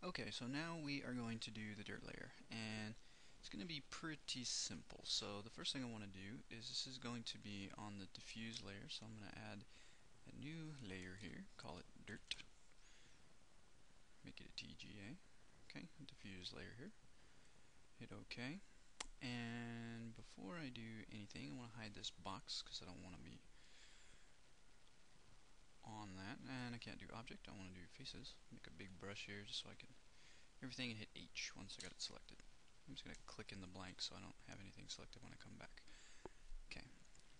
Okay, so now we are going to do the dirt layer, and it's going to be pretty simple. So the first thing I want to do is this is going to be on the diffuse layer, so I'm going to add a new layer here, call it dirt, make it a TGA. Okay, diffuse layer here, hit OK, and before I do anything I want to hide this box because I don't want to be on that, and I can't do object, I want to do faces. Make a big brush here just so I can everything and hit H once I got it selected. I'm just going to click in the blank so I don't have anything selected when I come back. Okay,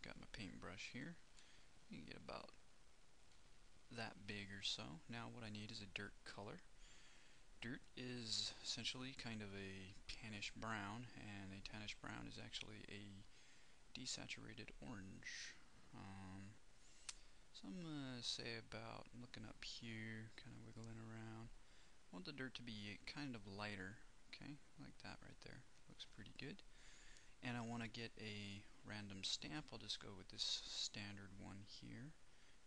got my paintbrush here. You can get about that big or so. Now what I need is a dirt color. Dirt is essentially kind of a tannish brown, and a tannish brown is actually a desaturated orange. So I'm going to say about, looking up here, kind of wiggling around, I want the dirt to be kind of lighter, okay, like that right there. Looks pretty good. And I want to get a random stamp. I'll just go with this standard one here.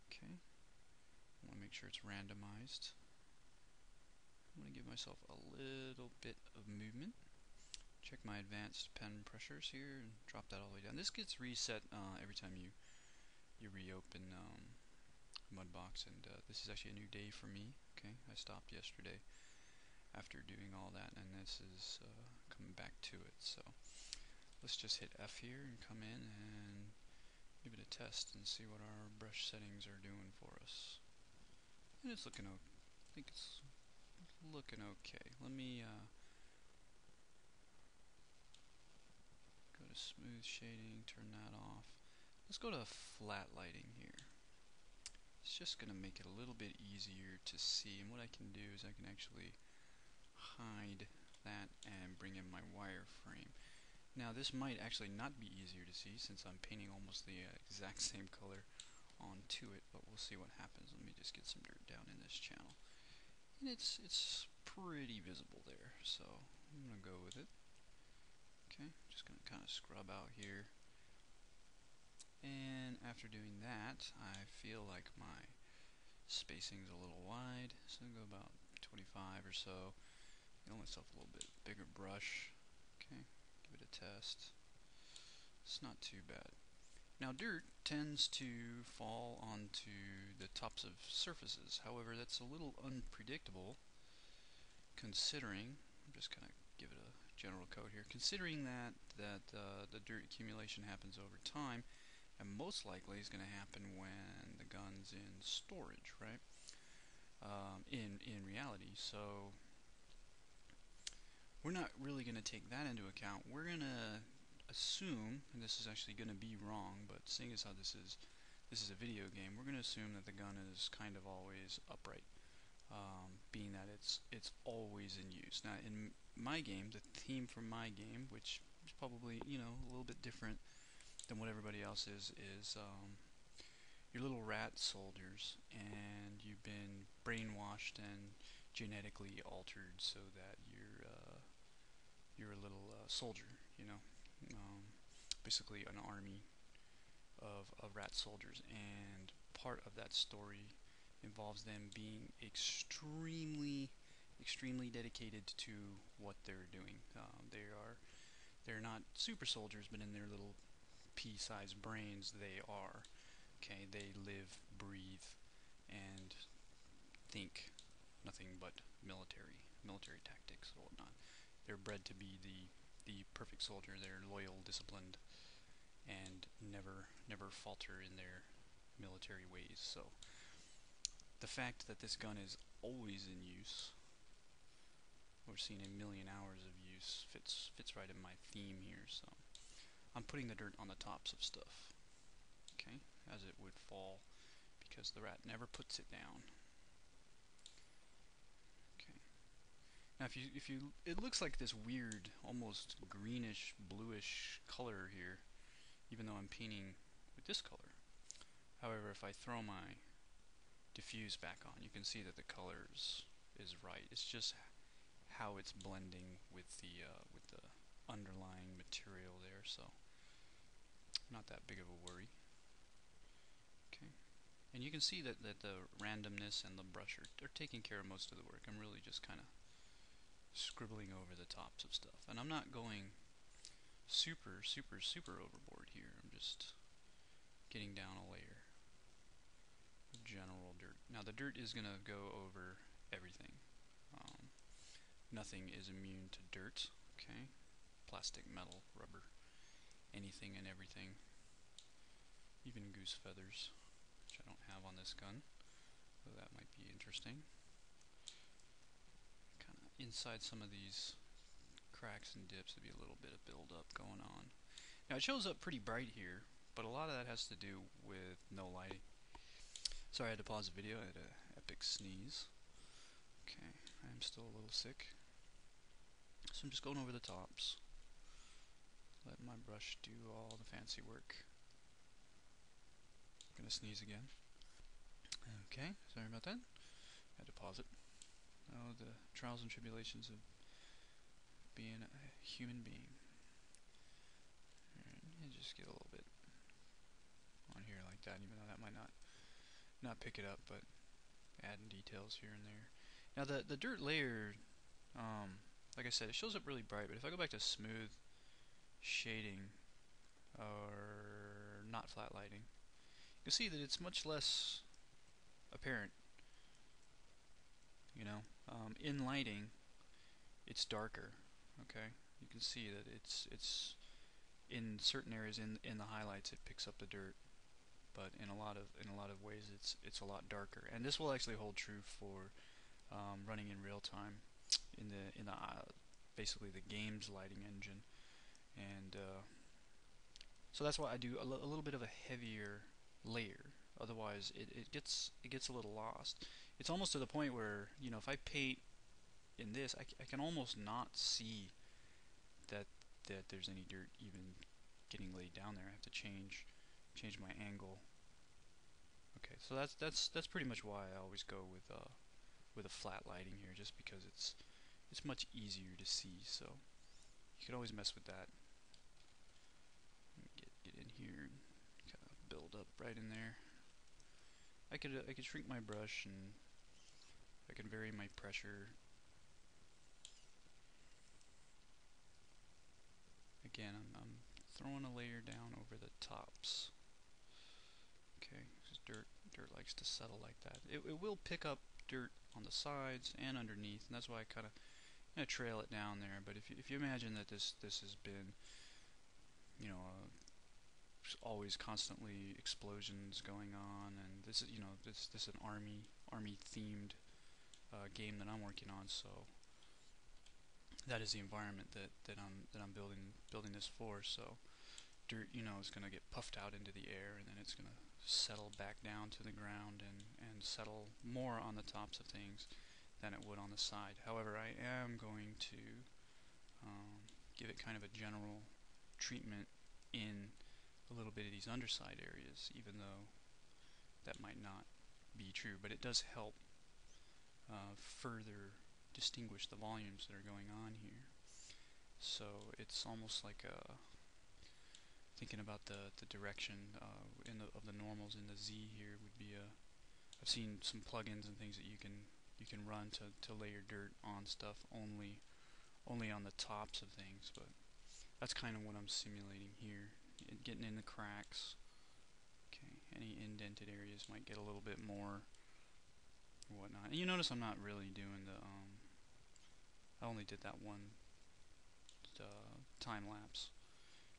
Okay. I want to make sure it's randomized. I'm going to give myself a little bit of movement. Check my advanced pen pressures here and drop that all the way down. This gets reset every time you reopen Mudbox, and this is actually a new day for me. Okay, I stopped yesterday after doing all that, and this is coming back to it. So let's just hit F here and come in and give it a test and see what our brush settings are doing for us. And it's looking okay. I think it's looking okay. Let me go to smooth shading, turn that off. Let's go to flat lighting here. It's just going to make it a little bit easier to see, and what I can do is I can actually hide that and bring in my wireframe. Now this might actually not be easier to see since I'm painting almost the exact same color onto it, but we'll see what happens. Let me just get some dirt down in this channel. And it's pretty visible there, so I'm going to go with it. Okay, just going to kind of scrub out here. And after doing that, I feel like my spacing's a little wide, so I'll go about 25 or so. Get myself a little bit bigger brush. Okay, give it a test. It's not too bad. Now dirt tends to fall onto the tops of surfaces. However, that's a little unpredictable considering, I'm just kind of give it a general coat here, considering that the dirt accumulation happens over time, and most likely is going to happen when the gun's in storage, right? In reality, so we're not really going to take that into account. We're going to assume, and this is actually going to be wrong, but seeing as how this is a video game, we're going to assume that the gun is kind of always upright, being that it's always in use. Now, in my game, the theme for my game, which is probably a little bit different than what everybody else is your little rat soldiers, and you've been brainwashed and genetically altered so that you're a little soldier, basically an army of rat soldiers, and part of that story involves them being extremely dedicated to what they're doing. They're not super soldiers, but in their little pea-sized brains they are. Okay, they live, breathe, and think nothing but military tactics or whatnot. They're bred to be the perfect soldier. They're loyal, disciplined, and never falter in their military ways. So the fact that this gun is always in use, we're seeing 1,000,000 hours of use, fits right in my theme here. So I'm putting the dirt on the tops of stuff, okay, as it would fall, because the rat never puts it down. Okay. Now, it looks like this weird, almost greenish, bluish color here, even though I'm painting with this color. However, if I throw my diffuse back on, you can see that the color is right. It's just how it's blending with the underlying material there, so not that big of a worry. Okay, and you can see that the randomness and the brush are taking care of most of the work. I'm really just kind of scribbling over the tops of stuff. And I'm not going super, super, super overboard here. I'm just getting down a layer of general dirt. Now the dirt is going to go over everything. Nothing is immune to dirt, okay? Plastic, metal, rubber, anything and everything. Even goose feathers, which I don't have on this gun, so that might be interesting. Kind of inside some of these cracks and dips, there'd be a little bit of buildup going on. Now it shows up pretty bright here, but a lot of that has to do with no lighting. Sorry, I had to pause the video. I had an epic sneeze. Okay, I am still a little sick. So I'm just going over the tops. Let my brush do all the fancy work. I'm gonna sneeze again. Okay, sorry about that. I had to pause it. Oh, the trials and tribulations of being a human being. And just get a little bit on here like that, even though that might not pick it up, but adding details here and there. Now the dirt layer, like I said, it shows up really bright, but if I go back to smooth shading or not flat lighting, you can see that it's much less apparent. You know, in lighting, it's darker. Okay, you can see that it's in certain areas in the highlights it picks up the dirt, but in a lot of ways it's a lot darker. And this will actually hold true for running in real time in the basically the game's lighting engine. And so that's why I do a little bit of a heavier layer. Otherwise, it gets a little lost. It's almost to the point where, you know, if I paint in this, I can almost not see that there's any dirt even getting laid down there. I have to change my angle. Okay, so that's pretty much why I always go with a flat lighting here, just because it's much easier to see. So you can always mess with that. Get in here and kind of build up right in there. I could shrink my brush, and I can vary my pressure. Again, I'm throwing a layer down over the tops. Okay, because dirt likes to settle like that. It will pick up dirt on the sides and underneath, and that's why I kind of trail it down there. But if you imagine that this has been, you know, always constantly explosions going on, and this is, you know, this is an army themed game that I'm working on, so that is the environment that I'm building this for. So dirt, you know, is going to get puffed out into the air, and then it's going to settle back down to the ground and settle more on the tops of things than it would on the side. However, I am going to give it kind of a general treatment in a little bit of these underside areas, even though that might not be true, but it does help further distinguish the volumes that are going on here. So it's almost like thinking about the direction of the normals in the Z here would be I've seen some plugins and things that you can run to layer dirt on stuff only on the tops of things, but that's kind of what I'm simulating here. Getting in the cracks. Okay, any indented areas might get a little bit more or whatnot. And you notice I'm not really doing the I only did that one time lapse,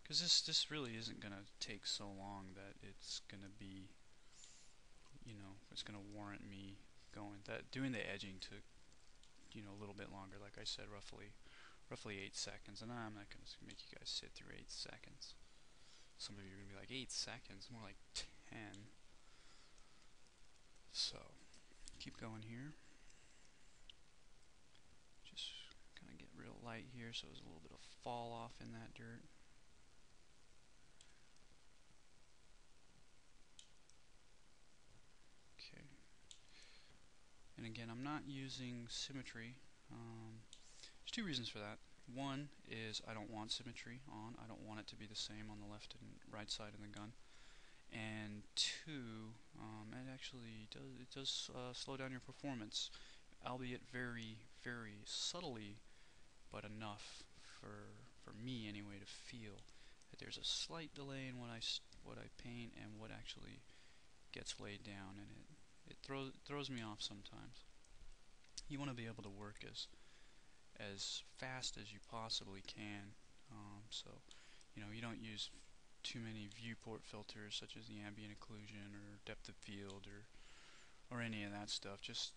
because this really isn't gonna take so long that it's gonna be, you know, it's gonna warrant me doing the edging took, you know, a little bit longer. Like I said, roughly 8 seconds, and I'm not gonna make you guys sit through 8 seconds. Some of you are gonna be like, 8 seconds, more like 10. So keep going here. Just kind of get real light here, so there's a little bit of fall off in that dirt. Okay. And again, I'm not using symmetry. There's two reasons for that. One is I don't want symmetry on. I don't want it to be the same on the left and right side of the gun. And two, it actually does slow down your performance, albeit very, very subtly. but enough for me anyway to feel that there's a slight delay in what I paint and what actually gets laid down, and it throws me off sometimes. You want to be able to work as fast as you possibly can, so you don't use too many viewport filters such as the ambient occlusion or depth of field or any of that stuff. Just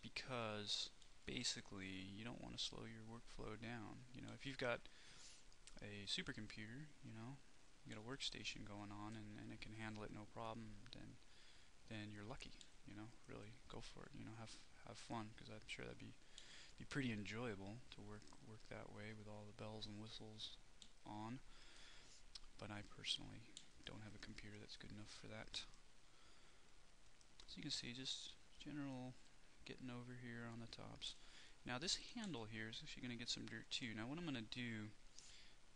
because basically you don't want to slow your workflow down. If you've got a supercomputer, you got a workstation going on and it can handle it no problem, then you're lucky. Really go for it. Have fun, because I'm sure that'd be pretty enjoyable to work that way with all the bells and whistles on. But I personally don't have a computer that's good enough for that. So you can see just general getting over here on the tops. Now this handle here is actually going to get some dirt too. Now what I'm going to do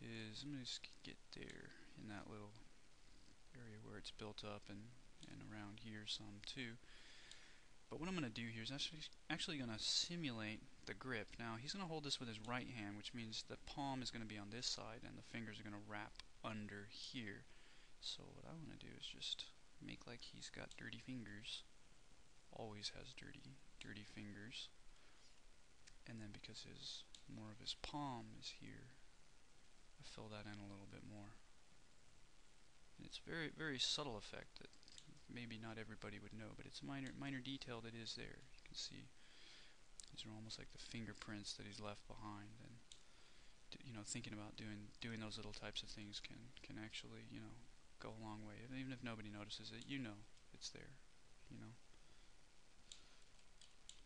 is I'm going to just get there in that little area where it's built up, and around here some too. But what I'm going to do here is actually going to simulate the grip. Now he's going to hold this with his right hand, which means the palm is going to be on this side and the fingers are going to wrap under here. So what I want to do is just make like he's got dirty fingers. Always has dirty fingers. And then because more of his palm is here, I fill that in a little bit more. And it's very, very subtle effect that maybe not everybody would know, but it's a minor detail that is there. You can see these are almost like the fingerprints that he's left behind, and thinking about doing those little types of things can actually go a long way. And even if nobody notices it, it's there. Let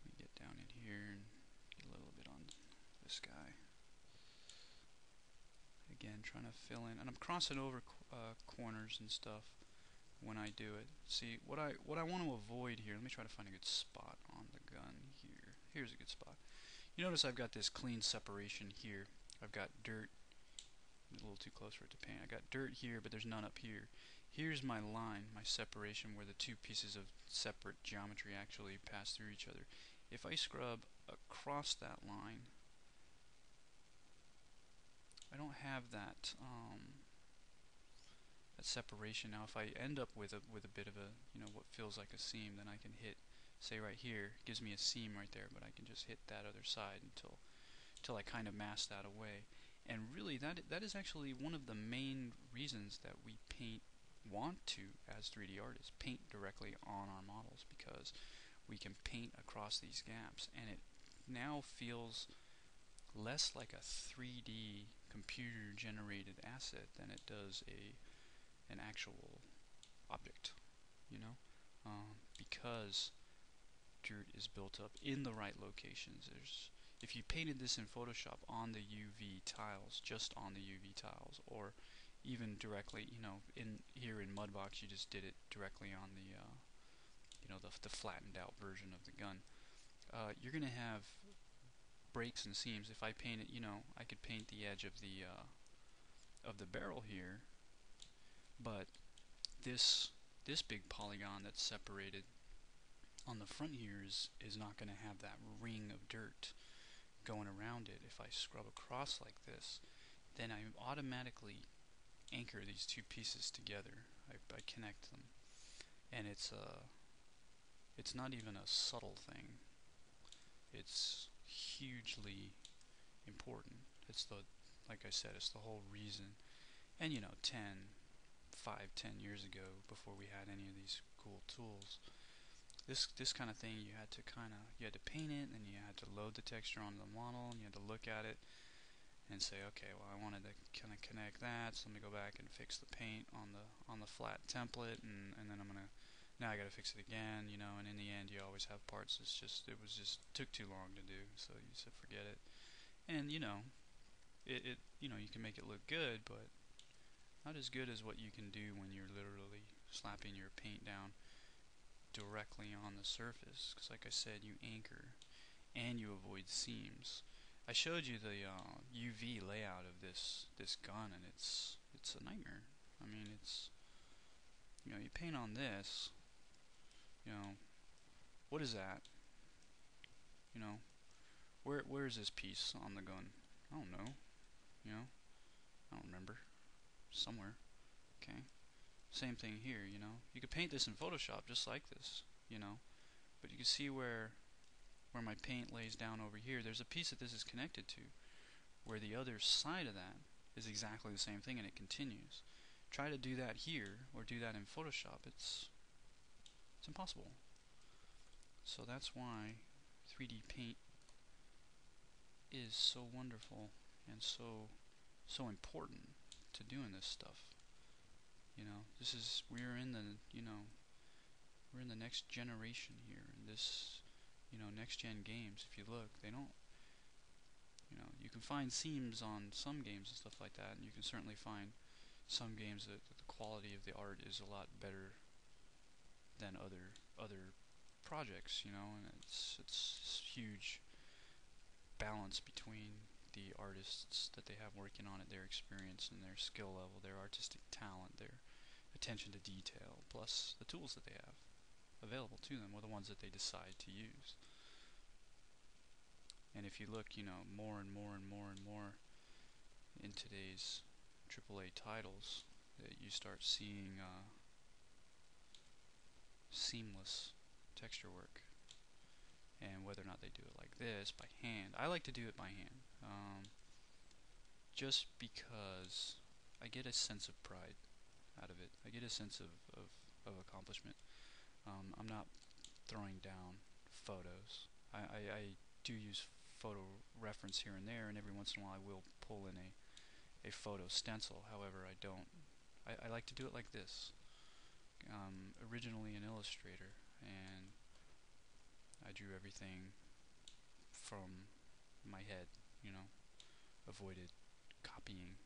me get down in here and get a little bit on this guy. Again, trying to fill in, and I'm crossing over corners and stuff when I do it. See, what I want to avoid here, let me try to find a good spot on the gun here. Here's a good spot. You notice I've got this clean separation here. I've got dirt, a little too close for it to paint. I got dirt here, but there's none up here. Here's my line, my separation, where the two pieces of separate geometry actually pass through each other. If I scrub across that line, I don't have that that separation. Now if I end up with a bit of a what feels like a seam, then I can hit, say right here, gives me a seam right there, but I can just hit that other side until I kind of mask that away. And really that is actually one of the main reasons that we want to, as 3D artists, paint directly on our models, because we can paint across these gaps, and it now feels less like a 3D computer generated asset than it does an actual object, because dirt is built up in the right locations. If you painted this in Photoshop on the UV tiles, just on the UV tiles, or even directly, here in Mudbox, you just did it directly on the flattened out version of the gun, you're going to have breaks and seams. If I paint it, I could paint the edge of the barrel here, but this big polygon that's separated on the front here is not going to have that ring of dirt going around it. If I scrub across like this, then I automatically anchor these two pieces together. I connect them, and it's not even a subtle thing. It's hugely important. Like I said, it's the whole reason. And 10 years ago, before we had any of these cool tools, this kind of thing, you had to paint it, and you had to load the texture onto the model, and you had to look at it and say, okay, well, I wanted to kind of connect that, so let me go back and fix the paint on the flat template, and then now I got to fix it again, and in the end you always have parts it was just took too long to do, so you said forget it. And you can make it look good, but not as good as what you can do when you're literally slapping your paint down directly on the surface, because like I said, you anchor and you avoid seams. I showed you the UV layout of this gun, and it's a nightmare. I mean, it's you paint on this, what is that? Where is this piece on the gun? I don't know, you know, I don't remember, somewhere, okay? Same thing here, you know. You could paint this in Photoshop just like this, you know, but you can see where my paint lays down over here, there's a piece that this is connected to, where the other side of that is exactly the same thing and it continues. Try to do that here, or do that in Photoshop, it's impossible. So that's why 3D paint is so wonderful and so important to doing this stuff. You know, we're in the, we're in the next generation here, and this, next gen games, if you look, they don't, you can find seams on some games and stuff like that, and you can certainly find some games that the quality of the art is a lot better than other projects, and it's huge balance between the artists that they have working on it, their experience and their skill level, their artistic talent, their attention to detail, plus the tools that they have available to them, or the ones that they decide to use. And if you look, more and more and more and more in today's AAA titles, that you start seeing seamless texture work. And whether or not they do it like this, by hand. I like to do it by hand. Just because I get a sense of pride out of it. I get a sense of accomplishment. I'm not throwing down photos. I do use photo reference here and there, and every once in a while I will pull in a photo stencil. However, I don't. I like to do it like this. Originally an illustrator, and I drew everything from my head, avoided copying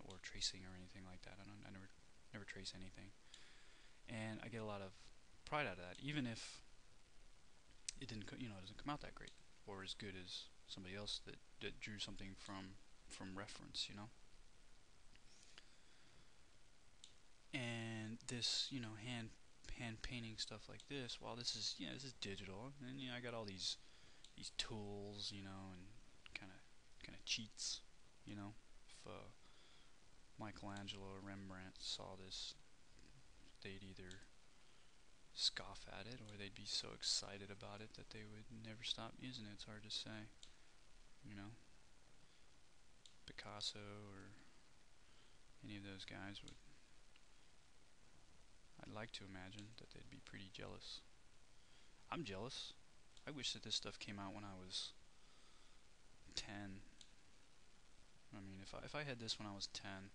or tracing or anything like that. I never trace anything, and I get a lot of pride out of that, even if it doesn't come out that great or as good as somebody else that drew something from reference, And this, hand painting stuff like this, while this is digital, and I got all these tools, and kind of cheats, if Michelangelo or Rembrandt saw this, they'd either scoff at it, or they'd be so excited about it that they would never stop using it. It's hard to say, you know. Picasso or any of those guys would, I'd like to imagine that they'd be pretty jealous. I'm jealous. I wish that this stuff came out when I was 10. I mean, if I had this when I was 10,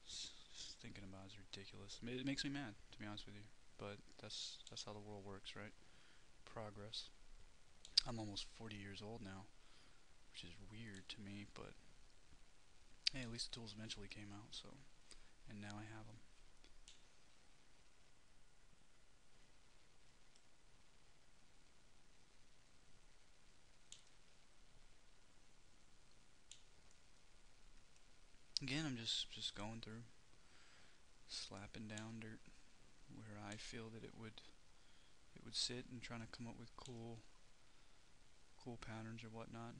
just thinking about it is ridiculous. It makes me mad, to be honest with you. But that's how the world works, right? Progress. I'm almost 40 years old now, which is weird to me, but hey, at least the tools eventually came out, so, and now I have them. Again, I'm just going through, slapping down dirt where I feel that it would sit, and trying to come up with cool patterns or whatnot.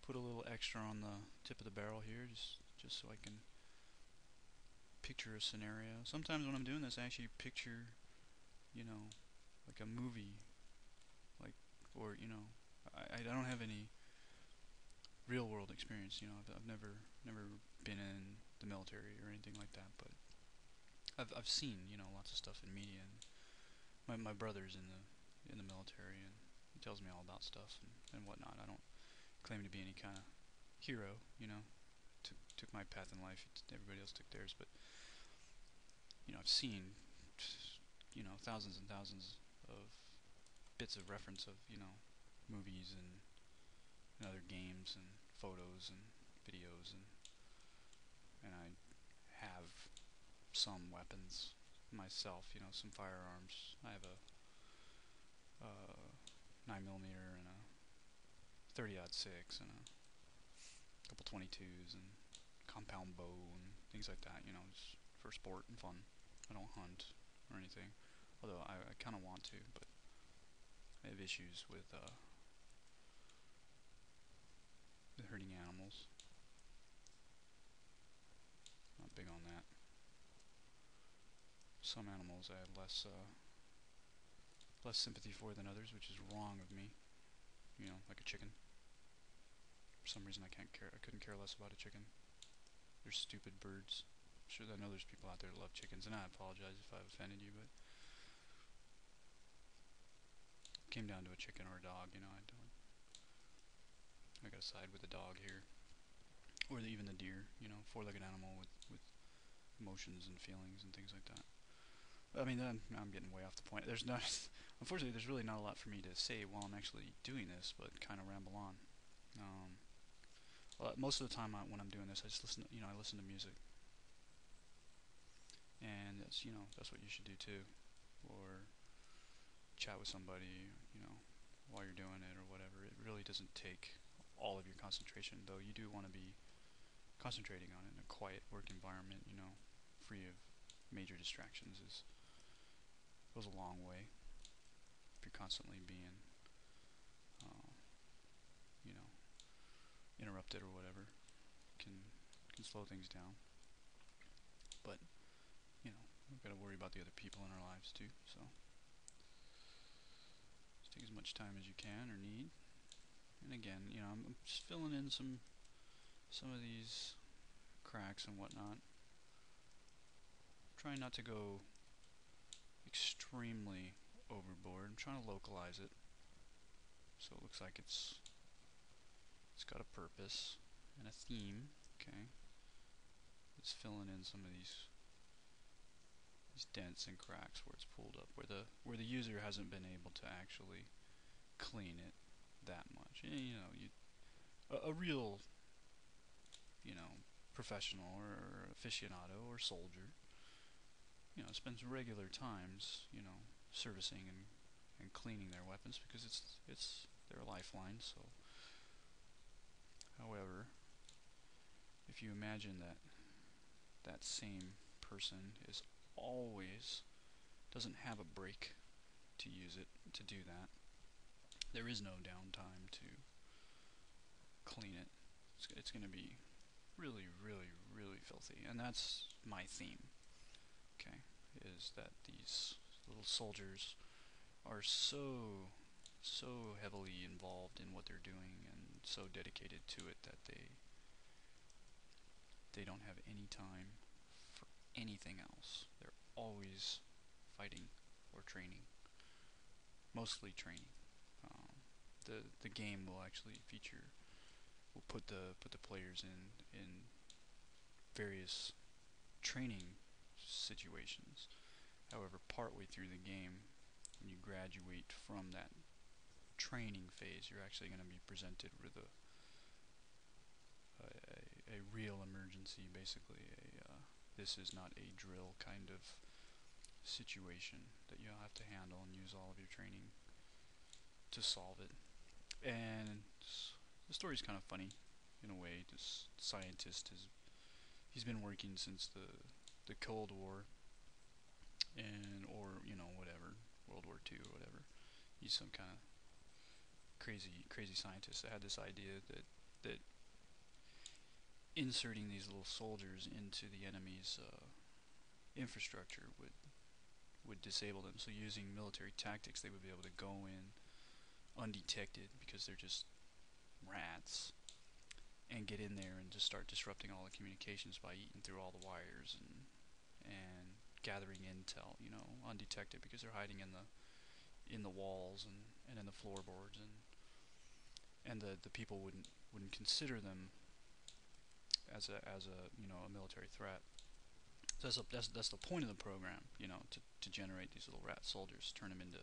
Put a little extra on the tip of the barrel here, just so I can picture a scenario. Sometimes when I'm doing this, I actually picture, like a movie, like, or I don't have any real world experience. I've never been in the military or anything like that, but I've seen lots of stuff in media, and my brother's in the military, and he tells me all about stuff and whatnot. I don't claim to be any kind of hero, took my path in life. Everybody else took theirs, but I've seen thousands and thousands of bits of reference of movies and other games and photos and videos, and I have some weapons myself, some firearms. I have a 9mm and a 30-06 and a couple 22s and compound bow and things like that, just for sport and fun. I don't hunt or anything, although I kind of want to, but I have issues with hurting animals. Not big on that. Some animals I have less sympathy for than others, which is wrong of me. You know, like a chicken. For some reason I couldn't care less about a chicken. They're stupid birds. I'm sure I know there's people out there that love chickens, and I apologize if I've offended you, but it came down to a chicken or a dog, you know, I gotta side with the dog here. Or even the deer, you know, four-legged animal with emotions and feelings and things like that. But, I mean, I'm getting way off the point. Unfortunately, there's really not a lot for me to say while I'm actually doing this, but kind of ramble on. Most of the time when I'm doing this, I just I listen to music. And that's what you should do too. Or chat with somebody, while you're doing it or whatever. It really doesn't take all of your concentration, though you do want to be concentrating on it in a quiet work environment, free of major distractions goes a long way. If you're constantly being, you know, interrupted or whatever, can slow things down. But we've got to worry about the other people in our lives too. So just take as much time as you can or need. And again, I'm just filling in some of these cracks and whatnot. Trying not to go extremely overboard. I'm trying to localize it so it looks like it's got a purpose and a theme. Okay, it's filling in some of these dents and cracks where it's pulled up, where the user hasn't been able to actually clean it that much. And, a real professional or aficionado or soldier spends regular times servicing and cleaning their weapons because it's their lifeline. So however, if you imagine that same person is always doesn't have a break to use it to do that, there is no downtime to clean it. It's going to be really, really, really filthy, and that's my theme. Okay, is that these little soldiers are so heavily involved in what they're doing and so dedicated to it that they don't have any time for anything else. They're always fighting or training, mostly training. The game will actually will put the players in various training situations. However, partway through the game, when you graduate from that training phase, you're actually going to be presented with a real emergency, basically. This is not a drill kind of situation that you'll have to handle and use all of your training to solve it. And the story's kind of funny in a way. This scientist he's been working since the Cold War, or whatever, World War II or whatever. He's some kind of crazy scientist that had this idea that inserting these little soldiers into the enemy's infrastructure would disable them. So using military tactics, they would be able to go in undetected because they're just rats, and get in there and just start disrupting all the communications by eating through all the wires and gathering intel, undetected because they're hiding in the walls and in the floorboards, and the people wouldn't consider them as a military threat. So that's the point of the program, to generate these little rat soldiers, turn them into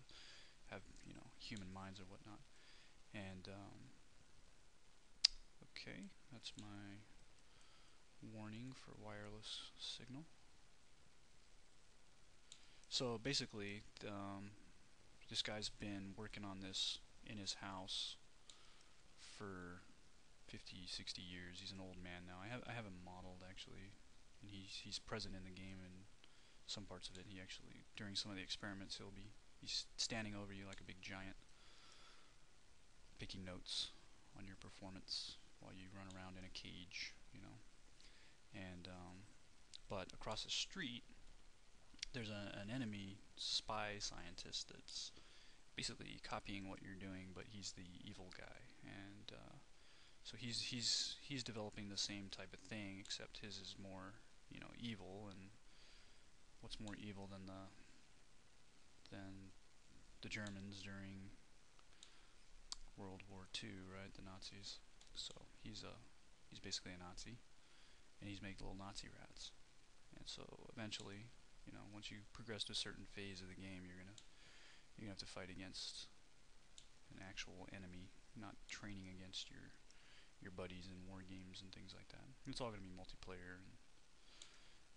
have human minds or whatnot. And okay, that's my warning for wireless signal. So basically, this guy's been working on this in his house for 50, 60 years. He's an old man now. I have him modeled actually, and he's present in the game in some parts of it. He actually, during some of the experiments, he's standing over you like a big giant, taking notes on your performance. while you run around in a cage, you know. And but across the street, there's an enemy spy scientist that's basically copying what you're doing, but he's the evil guy, and so he's developing the same type of thing, except his is more, you know, evil. And what's more evil than the Germans during World War II, right? The Nazis. So he's basically a Nazi, and he's making little Nazi rats. And so eventually, you know, once you progress to a certain phase of the game, you're gonna have to fight against an actual enemy, not training against your buddies in war games and things like that. It's all gonna be multiplayer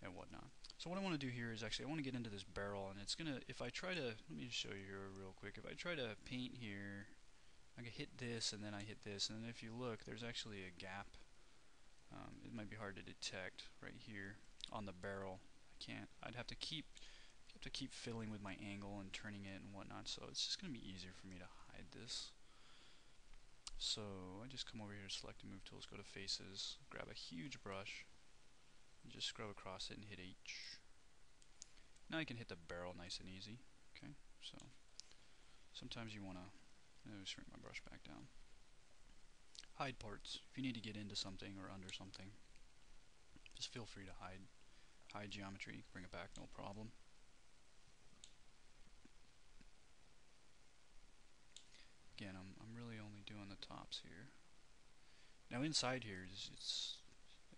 and whatnot. So what I want to do here is actually I want to get into this barrel, and it's gonna, if I try to, let me just show you here real quick. If I try to paint here, I can hit this and then I hit this, and then if you look, there's actually a gap. It might be hard to detect right here on the barrel. I'd have to keep fiddling with my angle and turning it and whatnot, so it's just going to be easier for me to hide this. So I just come over here to select the move tools, go to faces, grab a huge brush, and just scrub across it and hit H. Now you can hit the barrel nice and easy. Okay, so sometimes you want to, let me shrink my brush back down. Hide parts. If you need to get into something or under something, just feel free to hide geometry, bring it back, no problem. Again, I'm really only doing the tops here. Now inside here it's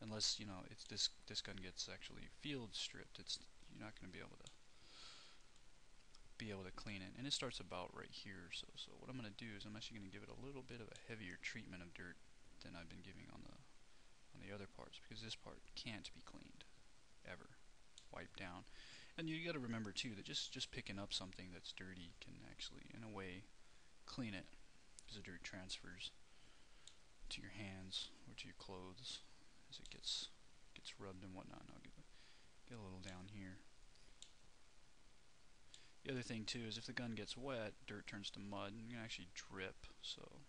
unless, you know, it's this gun gets actually field stripped, you're not going to be able to clean it, and it starts about right here. So what I'm going to do is I'm actually going to give it a little bit of a heavier treatment of dirt than I've been giving on the other parts, because this part can't be cleaned ever, wiped down. And you got to remember too that just picking up something that's dirty can actually, in a way, clean it, because the dirt transfers to your hands or to your clothes as it gets rubbed and whatnot. And I'll get a little down here. The other thing too is if the gun gets wet, dirt turns to mud and you can actually drip. So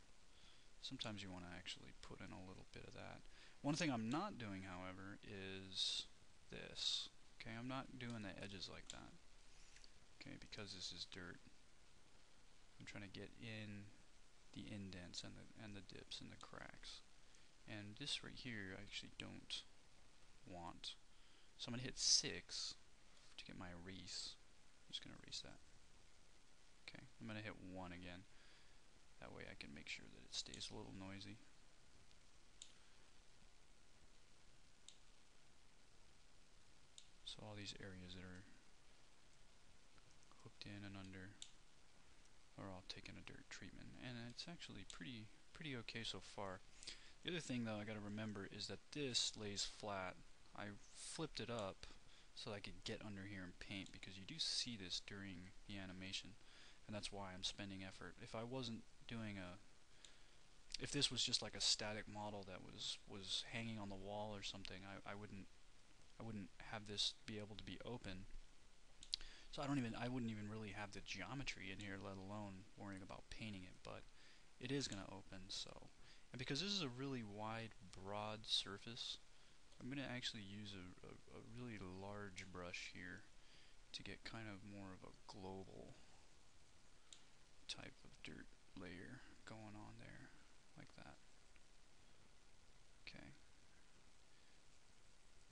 sometimes you want to actually put in a little bit of that. One thing I'm not doing, however, is this. Okay, I'm not doing the edges like that. Okay, because this is dirt. I'm trying to get in the indents and the dips and the cracks. And this right here I actually don't want. So I'm going to hit 6 to get my erase. I'm just going to erase that. Okay, I'm going to hit 1 again. That way I can make sure that it stays a little noisy. So all these areas that are hooked in and under are all taking a dirt treatment, and it's actually pretty okay so far. The other thing though I gotta remember is that this lays flat. I flipped it up so I could get under here and paint, because you do see this during the animation, and that's why I'm spending effort. If I wasn't doing if this was just like a static model that was hanging on the wall or something, I wouldn't have this be able to be open. So I wouldn't even really have the geometry in here, let alone worrying about painting it, but it is going to open. So, and because this is a really wide, broad surface, I'm going to actually use a really large brush here to get kind of more of a global type of dirt layer going on there, like that. Okay.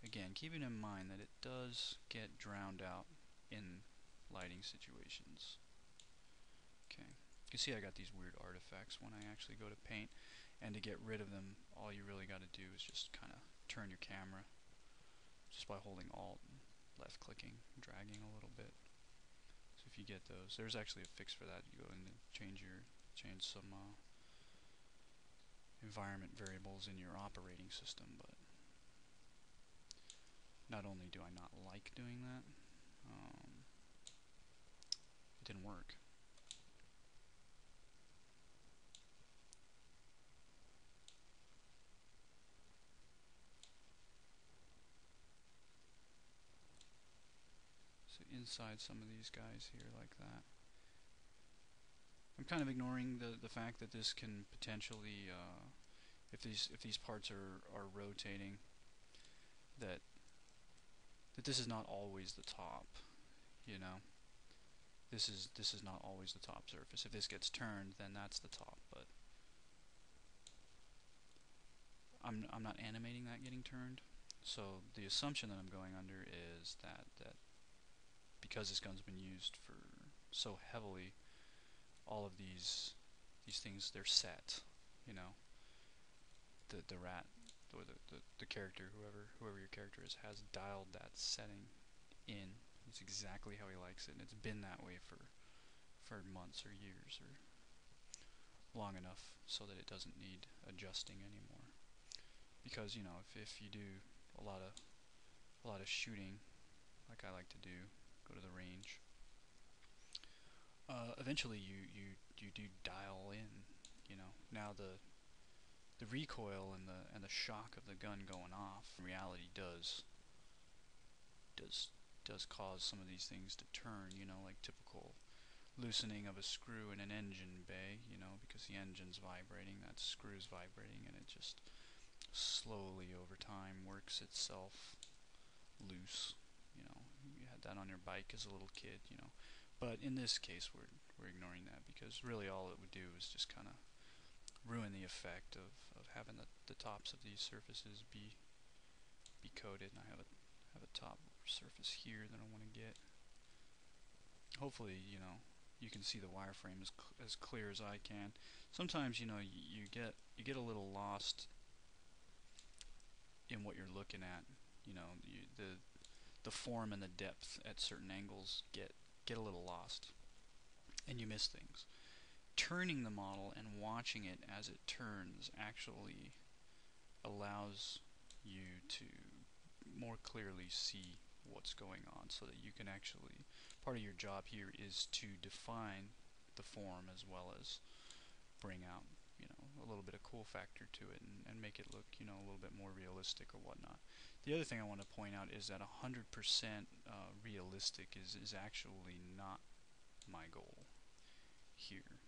Again, keeping in mind that it does get drowned out in lighting situations. Okay. You can see I got these weird artifacts when I actually go to paint, and to get rid of them, all you really got to do is just kind of turn your camera just by holding Alt and left clicking, dragging a little bit. So if you get those, there's actually a fix for that. You go in and change some environment variables in your operating system, but not only do I not like doing that, it didn't work. So inside some of these guys here like that. I'm kind of ignoring the fact that this can potentially if these parts are rotating, that this is not always the top, you know. This is not always the top surface. If this gets turned, then that's the top, but I'm not animating that getting turned. So the assumption that I'm going under is that because this gun's been used for so heavily, all of these things, they're set, you know. The rat or the character, whoever your character is, has dialed that setting in. It's exactly how he likes it, and it's been that way for months or years or long enough so that it doesn't need adjusting anymore. Because, you know, if you do a lot of shooting, like I like to do, go to the range, eventually you do dial in, you know. Now the recoil and the shock of the gun going off in reality does does cause some of these things to turn, you know, like typical loosening of a screw in an engine bay, you know, because the engine's vibrating, that screw's vibrating, and it just slowly over time works itself loose. You know, you had that on your bike as a little kid, you know. But in this case, we're ignoring that because really all it would do is just kind of ruin the effect of having the tops of these surfaces be coated. And I have a top surface here that I want to get. Hopefully, you know, you can see the wireframe as clear as I can. Sometimes, you know, you get a little lost in what you're looking at. You know, the form and the depth at certain angles get a little lost, and you miss things. Turning the model and watching it as it turns actually allows you to more clearly see what's going on, so that you can actually, part of your job here is to define the form as well as bring out, you know, a little bit of cool factor to it and make it look, you know, a little bit more realistic or whatnot. The other thing I want to point out is that 100% realistic is actually not my goal here.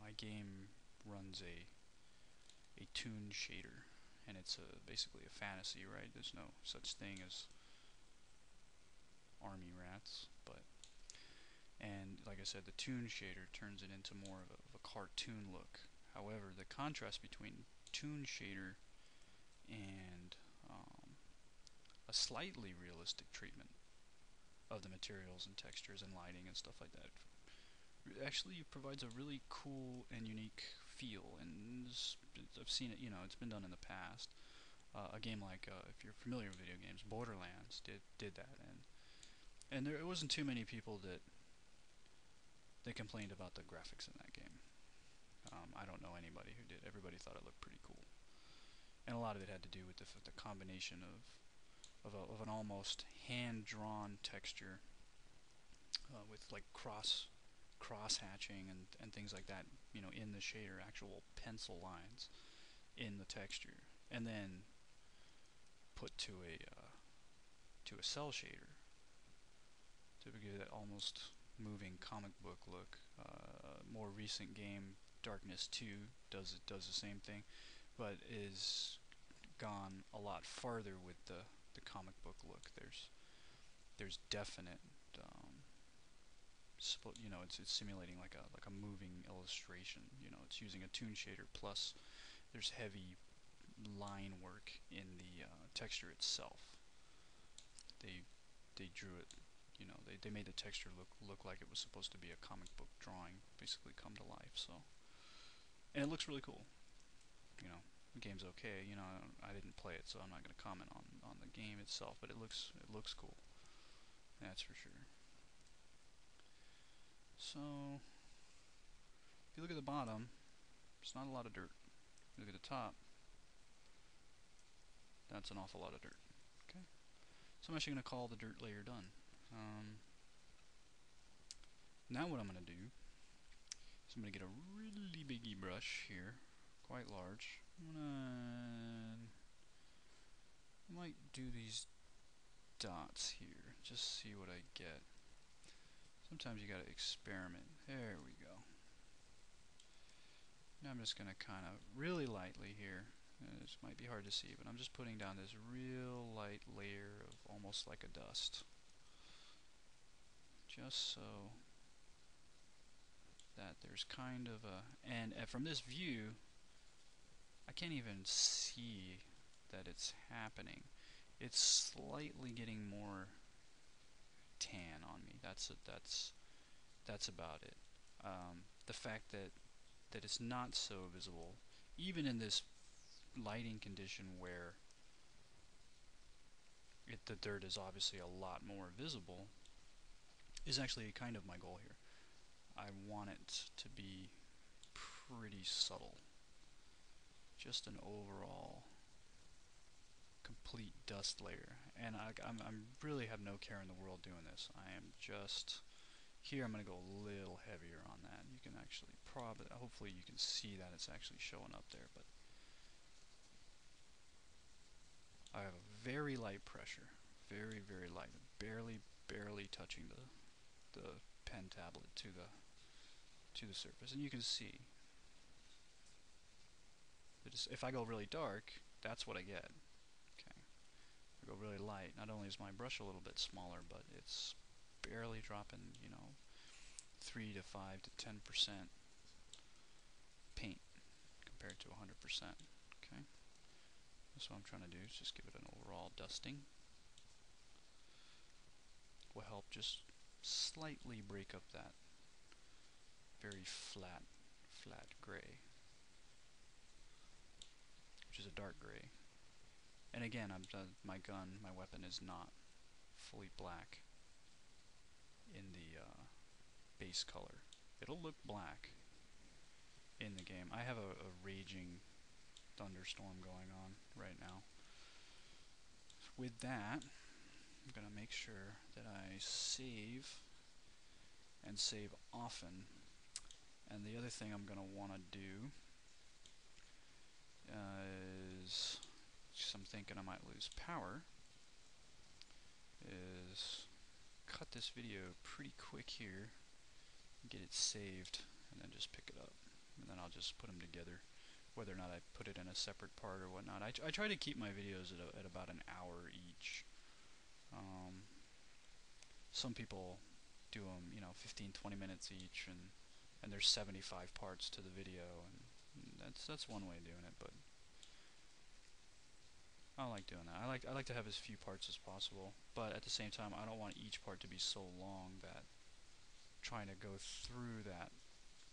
My game runs a toon shader, and it's basically a fantasy, right? There's no such thing as army rats, but, and like I said, the toon shader turns it into more of a cartoon look. However, the contrast between toon shader and a slightly realistic treatment of the materials and textures and lighting and stuff like that actually provides a really cool and unique feel. And I've seen it, you know, it's been done in the past. A game like, if you're familiar with video games, Borderlands did that, and there wasn't too many people that complained about the graphics in that game. I don't know anybody who did. Everybody thought it looked pretty cool, and a lot of it had to do with the combination of an almost hand-drawn texture with like cross hatching and things like that, you know, in the shader, actual pencil lines in the texture, and then put to a cell shader to give that almost moving comic book look. More recent game, Darkness 2, does the same thing, but is gone a lot farther with the comic book look. There's definite, you know, it's simulating like a moving illustration. You know, it's using a toon shader, plus there's heavy line work in the texture itself. They drew it, you know, they made the texture look like it was supposed to be a comic book drawing, basically come to life. So, and it looks really cool. You know, the game's okay. You know, I didn't play it, so I'm not going to comment on the game itself, but it looks cool. That's for sure. So, if you look at the bottom, there's not a lot of dirt. If you look at the top, that's an awful lot of dirt. Okay, so I'm actually going to call the dirt layer done. Now what I'm going to do is I'm going to get a really biggy brush here, quite large. I might do these dots here, just see what I get. Sometimes you gotta experiment. There we go. Now I'm just gonna kind of really lightly here This might be hard to see, but I'm just putting down this real light layer of almost like a dust, just so that there's kind of a, and from this view I can't even see that it's happening. It's slightly getting more tan on me. That's about it. The fact that it's not so visible, even in this lighting condition where the dirt is obviously a lot more visible, is actually kind of my goal here. I want it to be pretty subtle. Just an overall complete dust layer. And I'm really have no care in the world doing this. I am just here. I'm going to go a little heavier on that. You can actually hopefully you can see that it's actually showing up there, but I have a very light pressure, very light, barely touching the pen tablet to the surface, and you can see that if I go really dark, that's what I get. Okay, if I go really light, not only is my brush a little bit smaller, but it's barely dropping, 3 to 5 to 10% paint compared to 100%. Okay, so what I'm trying to do is just give it an overall dusting. Will help just slightly break up that very flat gray, which is a dark gray. And again, my weapon is not fully black in the base color. It'll look black in the game. I have a raging thunderstorm going on right now. With that, I'm going to make sure that I save, and save often. And the other thing I'm going to want to do is, because I'm thinking I might lose power, is cut this video pretty quick here, get it saved, and then just pick it up. And then I'll just put them together, whether or not I put it in a separate part or whatnot. I try to keep my videos at about an hour each. Some people do them, 15-20 minutes each, and there's 75 parts to the video, and that's one way of doing it. But I like doing that. I like to have as few parts as possible, but at the same time, I don't want each part to be so long that trying to go through that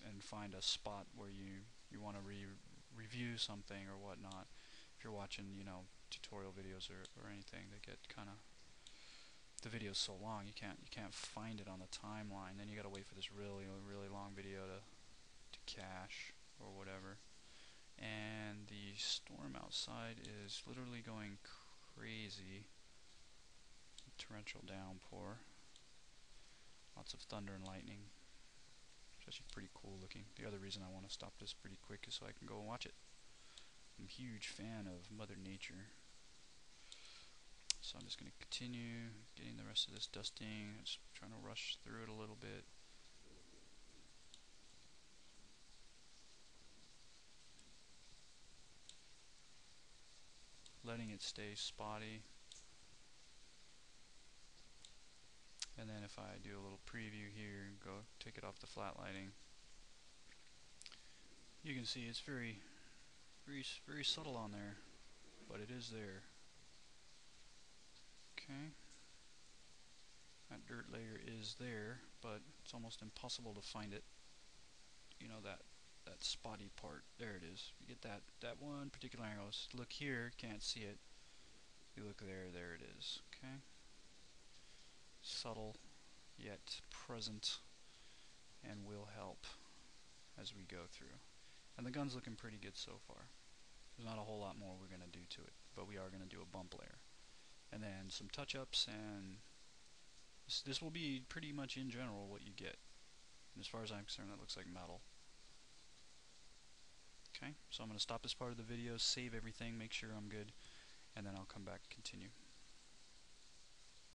and find a spot where you want to review something or whatnot. If you're watching, tutorial videos or anything, they get kind of, the video's so long you can't find it on the timeline. Then you got to wait for this really long video to cache or whatever. And the storm outside is literally going crazy. Torrential downpour. Lots of thunder and lightning. It's actually pretty cool looking. The other reason I want to stop this pretty quick is so I can go and watch it. I'm a huge fan of Mother Nature. So I'm just going to continue getting the rest of this dusting. Just trying to rush through it a little bit. Letting it stay spotty. And then if I do a little preview here and go take it off the flat lighting, you can see it's very subtle on there, but it is there. Okay. That dirt layer is there, but it's almost impossible to find it. That spotty part. There it is. You get that one particular angle. Look here, can't see it. You look there it is. Okay. Subtle, yet present, and will help as we go through. And the gun's looking pretty good so far. There's not a whole lot more we're going to do to it, but we are going to do a bump layer. And then some touch-ups, and this will be pretty much in general what you get. And as far as I'm concerned, that looks like metal. Okay, so I'm going to stop this part of the video, save everything, make sure I'm good, and then I'll come back and continue.